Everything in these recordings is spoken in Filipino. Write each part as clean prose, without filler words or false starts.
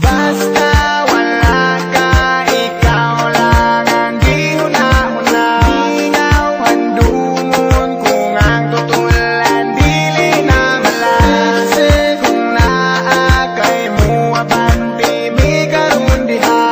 Basta wala ka, ikaw lang ang gihuna-huna. Ingaw handungon kung ang tutulan dili na malase. Kung naa kay muaban pimi karon diha,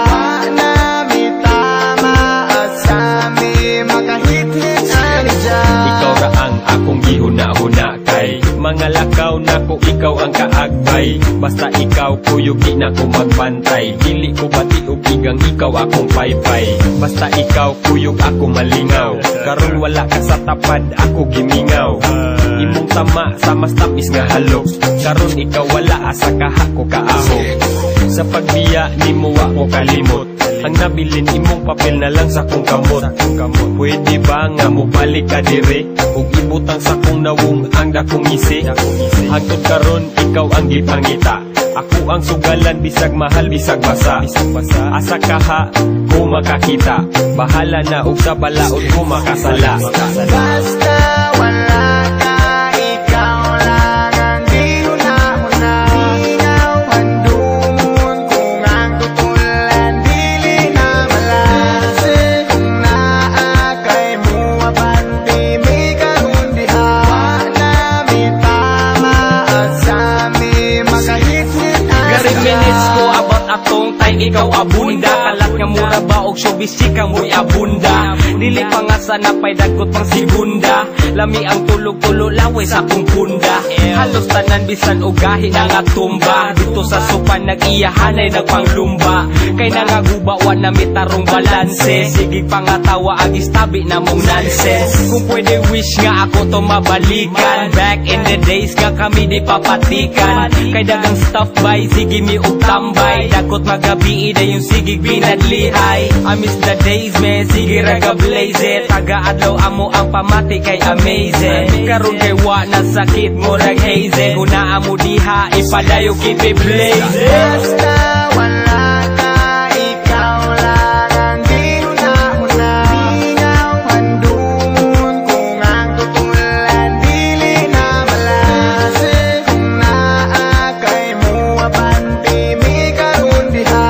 na mi tama at sa mi makahit-hit ani dyan. Ikaw ra ang akong gihuna-huna kay mga lakaw na ko ikaw ang kaagbay. Basta ikaw kuyugi na ko magbantay. Dili ko bati og igang ikaw akong paypay. Basta ikaw kuyog ako malingaw. Karon wala ka sa tapad ako gimingaw. Imong tama sa mas tapis nga halok. Karon ikaw wala asa kaha ko kaaho. Sa pagbiya nimo wa ko kalimot. Ang nabilin imong papel na lang sa kong kamot. Pwede ba nga mo balik ka dire ug ibutang sa kong nawong ang dakong isi. Hangtod karon ikaw ang gipangita. Ako ang sugalan bisag mahal bisag basa. Asa kaha ko makakita. Bahala na ug sa balaod ko makasala. Basta wala ka, ikaw lang ang gihuna-huna. Ingaw handungon kung ang tutulan dili na malase. Kung naa kay muaban pimi karon diha, na mi tama at sa mi makahit-hit ani minutes ko about atong tay ikaw abunda. Kalat nga mura ba og showbiz chika mo'y abunda. Dili pa nga sana pay dagot pang segunda. Lami ang tulog-tulo laway sa akong punda. Halos tanan bisan og gahi na nga tumba. Dito sa sopan nag-iyahanay nagpanglumba. Kay nangaguba wa na mitarong balanse. Sige pa nga tawa ag istabi na mong nonsense. Kung pwede wish nga ako to mabalikan. Back in the days nga kami di papatikan. Kay dagang stuff by sige mi og tambay. Dagot magabi ida yung sigig binadlihay. I miss the days man, sige raga blaze it. Taga-adlaw amo ang pamati kay amazing. Karon kay wa na sakit mo rag haze. Kung naa mo diha ipadayo keep it blaze. Basta wala ka, ikaw lang ang gihuna-huna. Ingaw handungon kung ang tutulan dili na malase. Kung naa kay muaban pimi karon diha,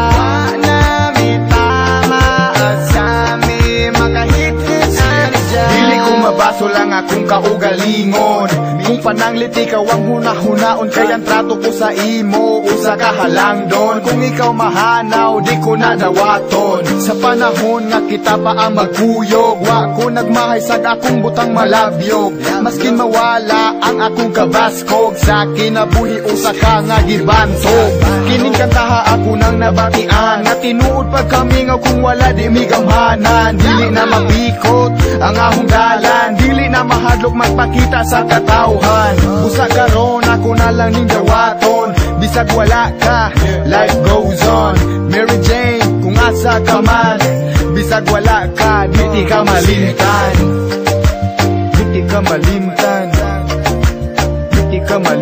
na mi tama at sa mi makahit-hit ani dyan. Dili ko mabaso lang akong kaugalingon. Kung pananglit ikaw ang huna-hunaon, kaya ang trato ko sa imo usa ka halang doon. Kung ikaw mahanaw di ko na dawaton. Sa panahon nga kita pa ang magkuyog, wa ko nagmahay sa akong butang malabyog. Maskin mawala ang akong kabaskog, sa kinabuhi usa ka nga gibantog. Kining kantaha ako nang nabatian, nga tinuod pag kami nga kung wala di migamhanan. Dili na mapikot ang ahong dalan, dili na mahadlok magpakita sa katawhan. Busa karon ako na lang ning dawaton. Bisag wala ka, life goes on. Mary Jane, kung asa ka man, bisag wala ka, di ka malimtan. Di ka malimtan. Di ka malimtan.